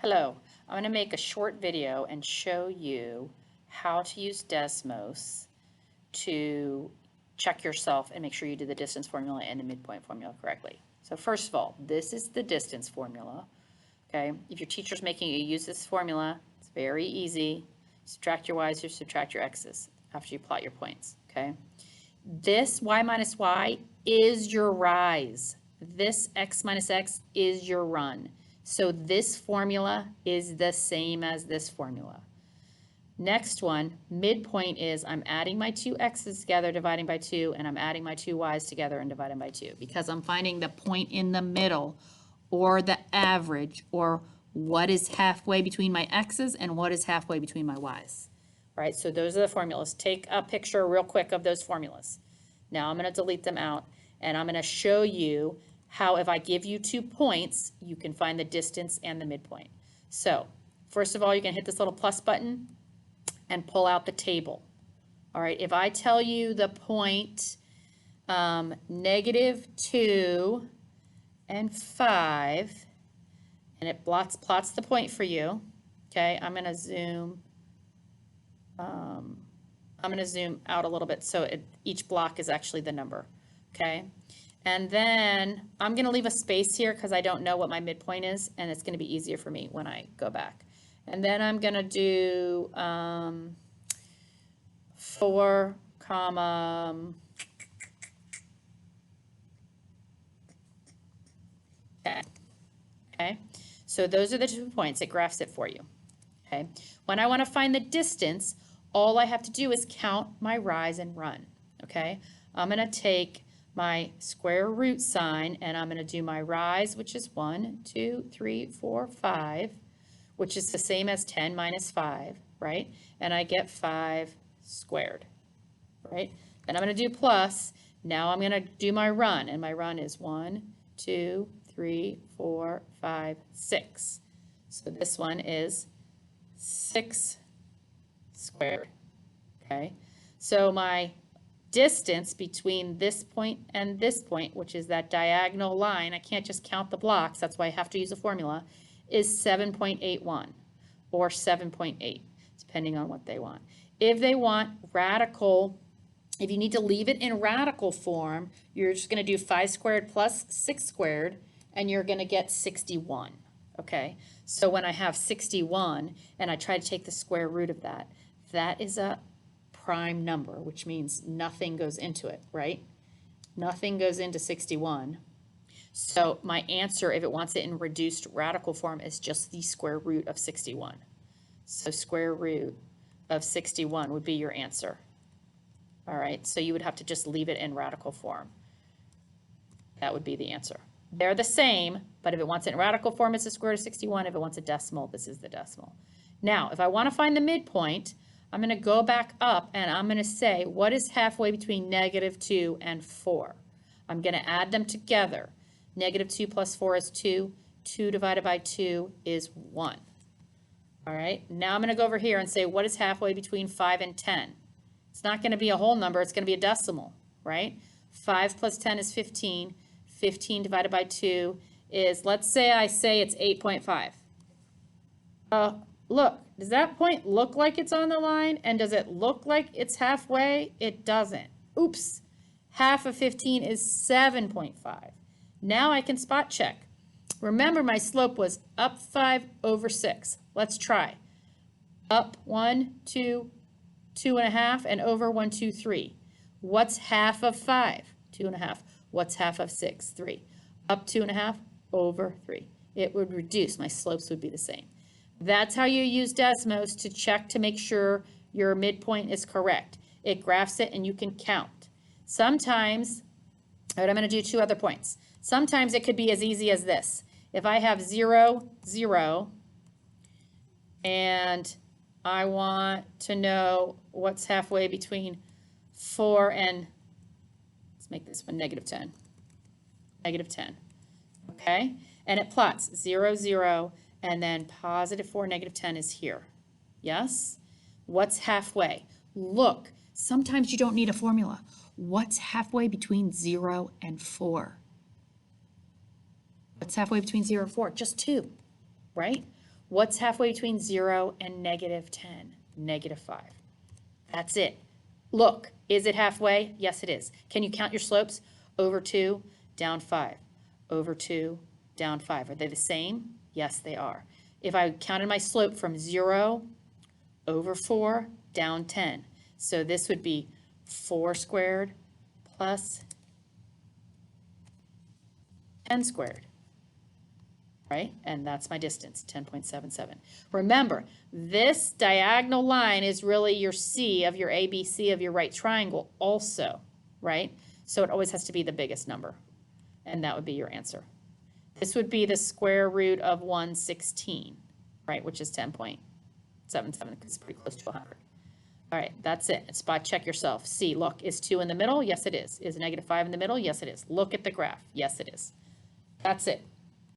Hello, I'm going to make a short video and show you how to use Desmos to check yourself and make sure you do the distance formula and the midpoint formula correctly. So first of all, this is the distance formula, okay? If your teacher's making you use this formula, it's very easy. Subtract your y's or subtract your x's after you plot your points, okay? This y minus y is your rise. This x minus x is your run. So this formula is the same as this formula. Next one, midpoint is I'm adding my two x's together, dividing by 2, and I'm adding my two y's together and dividing by 2 because I'm finding the point in the middle or the average or what is halfway between my x's and what is halfway between my y's. All right, so those are the formulas. Take a picture real quick of those formulas. Now I'm going to delete them out and I'm going to show you how if I give you 2 points, you can find the distance and the midpoint. So first of all, you can hit this little plus button and pull out the table. All right, if I tell you the point -2 and 5, and it plots the point for you, okay, I'm going to zoom out a little bit so each block is actually the number, okay? And then I'm going to leave a space here because I don't know what my midpoint is, and it's going to be easier for me when I go back. And then I'm going to do 4, comma, okay? So those are the 2 points. It graphs it for you, okay? When I want to find the distance, all I have to do is count my rise and run, okay? I'm going to take my square root sign and I'm going to do my rise, which is 1, 2, 3, 4, 5, which is the same as 10 minus 5, right? And I get 5 squared, right? Then I'm going to do plus. Now I'm going to do my run, and my run is 1, 2, 3, 4, 5, 6. So this one is 6 squared, okay? So my distance between this point and this point, which is that diagonal line, I can't just count the blocks, that's why I have to use a formula, is 7.81 or 7.8, depending on what they want. If they want radical, if you need to leave it in radical form, you're just going to do 5 squared plus 6 squared, and you're going to get 61, okay? So when I have 61 and I try to take the square root of that, that is a prime number, which means nothing goes into it, right? Nothing goes into 61. So my answer, if it wants it in reduced radical form, is just the square root of 61. So square root of 61 would be your answer. All right, so you would have to just leave it in radical form. That would be the answer. They're the same, but if it wants it in radical form, it's the square root of 61. If it wants a decimal, this is the decimal. Now, if I want to find the midpoint, I'm going to go back up and I'm going to say, what is halfway between -2 and 4? I'm going to add them together. -2 plus 4 is 2. 2 divided by 2 is 1. All right, now I'm going to go over here and say, what is halfway between 5 and 10? It's not going to be a whole number, it's going to be a decimal, right? 5 plus 10 is 15. 15 divided by 2 is, let's say I say it's 8.5. Look, does that point look like it's on the line? And does it look like it's halfway? It doesn't. Oops. Half of 15 is 7.5. Now I can spot check. Remember, my slope was up 5 over 6. Let's try. Up 1, 2, 2.5, and over 1, 2, 3. What's half of 5? 2.5. What's half of 6? 3. Up 2.5, over 3. It would reduce. My slopes would be the same. That's how you use Desmos to check to make sure your midpoint is correct. It graphs it and you can count. Sometimes, all right, I'm going to do 2 other points. Sometimes it could be as easy as this. If I have 0, 0, and I want to know what's halfway between 4 and, let's make this one -10. -10, okay? And it plots 0, 0, and then +4, -10 is here. Yes? What's halfway? Look, sometimes you don't need a formula. What's halfway between 0 and 4? What's halfway between 0 and 4? Just 2, right? What's halfway between 0 and negative 10? Negative 5. That's it. Look, is it halfway? Yes, it is. Can you count your slopes? Over 2, down 5. Over 2, down 5. Are they the same? Yes, they are. If I counted my slope from 0, over 4, down 10. So this would be 4 squared plus 10 squared, right? And that's my distance, 10.77. Remember, this diagonal line is really your C of your ABC of your right triangle also, right? So it always has to be the biggest number, and that would be your answer. This would be the square root of 116, right, which is 10.77 because it's pretty close to 100. All right, that's it. Spot check yourself. See, look, is 2 in the middle? Yes, it is. Is negative 5 in the middle? Yes, it is. Look at the graph. Yes, it is. That's it.